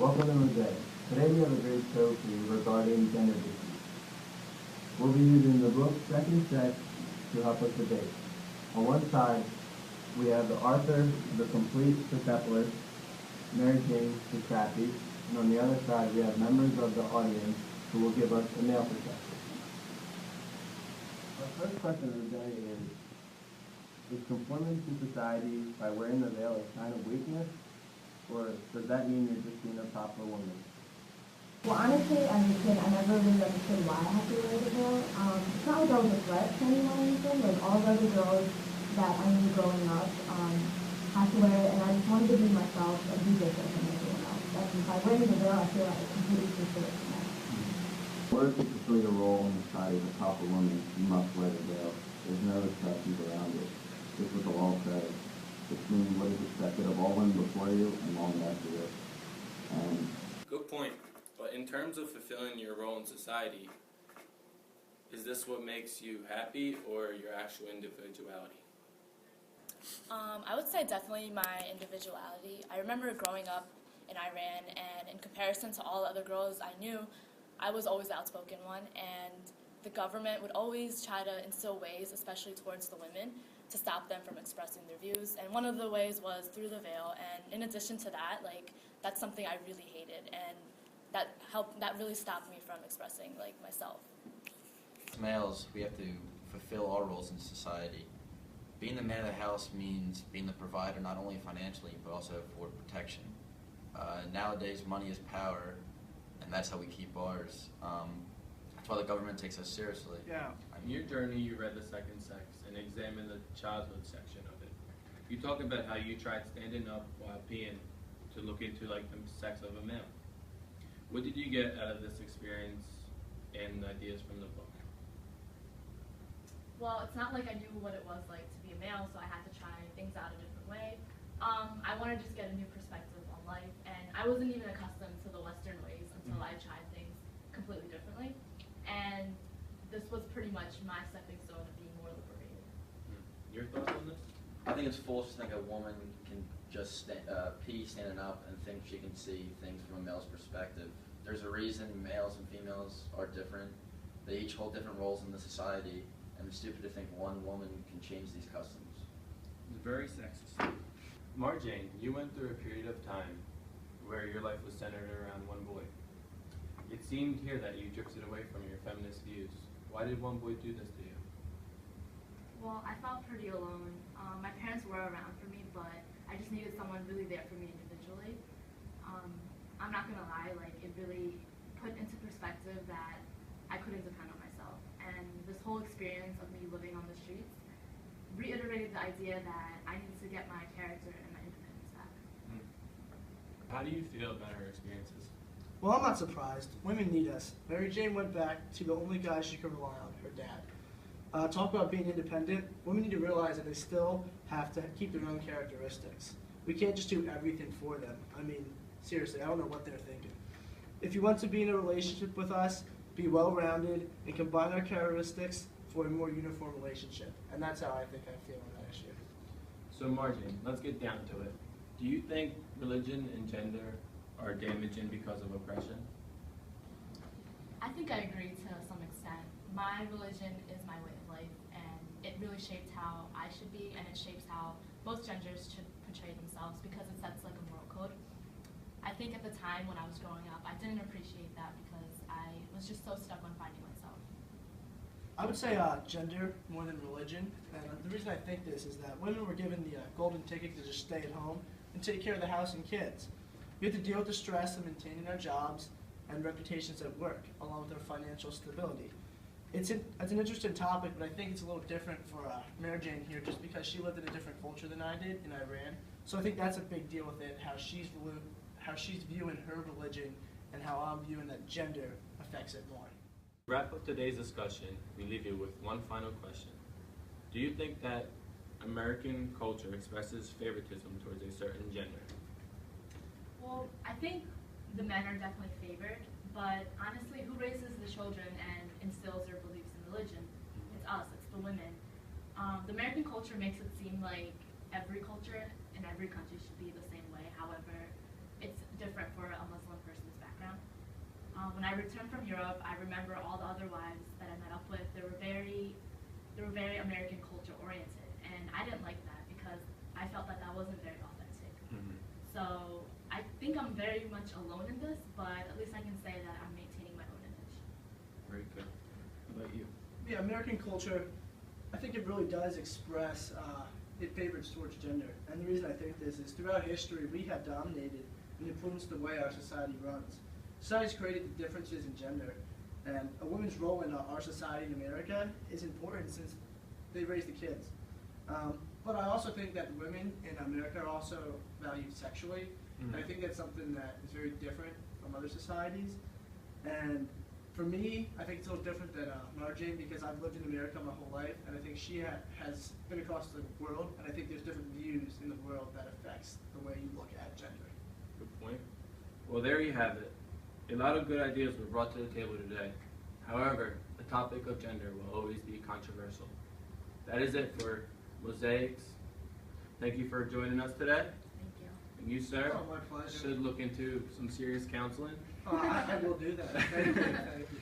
Welcome to Mosaics. Today we have a great show for you regarding gender issues. We'll be using the book Second Sex to help us debate. On one side, we have the author, the complete Persepolis, Mary Jane, the Scrappy, and on the other side we have members of the audience who will give us a male perspective. Our first question of the day is conforming to society by wearing the veil a sign of weakness, or does that mean you're just being a proper woman? Well, honestly, as a kid, I never really understood why I had to wear the veil. It's not like I was a threat to anyone or anything. Like, all the other girls that I knew growing up had to wear it, and I just wanted to be myself and be different than everyone else. And by wearing the veil, I feel like I completely fulfill it from that. In order to fulfill your role in society as a proper woman, you must wear the veil. There's no exceptions around it. This is what the law says. It's meaning what is expected of all women before you and long after you. Good point. But in terms of fulfilling your role in society, is this what makes you happy or your actual individuality? I would say definitely my individuality. I remember growing up in Iran, and in comparison to all the other girls I knew, I was always the outspoken one, and the government would always try to instill ways, especially towards the women, to stop them from expressing their views. And one of the ways was through the veil. And in addition to that, that's something I really hated, and that really stopped me from expressing myself. As males, we have to fulfill our roles in society. Being the man of the house means being the provider not only financially but also for protection. Nowadays, money is power, and that's how we keep ours. That's why the government takes us seriously. Yeah. In your journey, you read The Second Sex and examined the childhood section of it. You talked about how you tried standing up while peeing to look into the sex of a male. What did you get out of this experience and ideas from the book? Well, it's not like I knew what it was like to be a male, so I had to try things out a different way. I wanted to just get a new perspective on life, and I wasn't even accustomed to the Western ways until I tried things completely differently. And this was pretty much my stepping stone to being more liberated. Your thoughts on this? I think it's foolish to think a woman can just pee standing up and think she can see things from a male's perspective. There's a reason males and females are different. They each hold different roles in the society, and it's stupid to think one woman can change these customs. It's very sexist. Marjane, you went through a period of time where your life was centered around one boy. It seemed here that you drifted away from your feminist views. Why did one boy do this to you? Well, I felt pretty alone. My parents were around for me, but I just needed someone really there for me individually. I'm not gonna lie, it really put into perspective that I couldn't depend on myself. And this whole experience of me living on the streets reiterated the idea that I needed to get my character and my independence back. How do you feel about her experiences? Well, I'm not surprised. Women need us. Mary Jane went back to the only guy she could rely on, her dad. Talk about being independent. Women need to realize that they still have to keep their own characteristics. We can't just do everything for them. I mean, seriously, I don't know what they're thinking. If you want to be in a relationship with us, be well-rounded and combine our characteristics for a more uniform relationship. And that's how I think I feel on that issue. So Marjane, let's get down to it. Do you think religion and gender are damaging because of oppression? I think I agree to some extent. My religion is my way of life, and it really shaped how I should be, and it shapes how most genders should portray themselves because it sets a moral code. I think at the time when I was growing up, I didn't appreciate that because I was just so stuck on finding myself. I would say gender more than religion. And the reason I think this is that women were given the golden ticket to just stay at home and take care of the house and kids. We have to deal with the stress of maintaining our jobs and reputations at work, along with our financial stability. It's an interesting topic, but I think it's a little different for Mary Jane here, just because she lived in a different culture than I did in Iran. So I think that's a big deal with it, how she's viewing her religion and how I'm viewing that gender affects it more. To wrap up today's discussion, we leave you with one final question. Do you think that American culture expresses favoritism towards a certain gender? Well, I think the men are definitely favored, but honestly, who raises the children and instills their beliefs in religion? It's us, it's the women. The American culture makes it seem like every culture in every country should be the same way. However, it's different for a Muslim When I returned from Europe, I remember all the other wives that I met up with. They were very American culture oriented, and I didn't like that because I felt that that wasn't very authentic. Mm-hmm. So I think I'm very much alone in this, but at least I can say that I'm maintaining my own image. Very good. How about you? Yeah, American culture, I think it really does express it favors towards gender. And the reason I think this is throughout history, we have dominated and influenced the way our society runs. Society's created the differences in gender, and a woman's role in our society in America is important since they raise the kids. But I also think that women in America are also valued sexually, and I think that's something that is very different from other societies. And for me, I think it's a little different than Marjane because I've lived in America my whole life, and I think she has been across the world, and I think there's different views in the world that affects the way you look at gender. Good point. Well, there you have it. A lot of good ideas were brought to the table today. However, the topic of gender will always be controversial. That is it for Mosaics. Thank you for joining us today. Thank you. And you, sir, Oh, my pleasure. should look into some serious counseling. I will do that. Thank you. Thank you.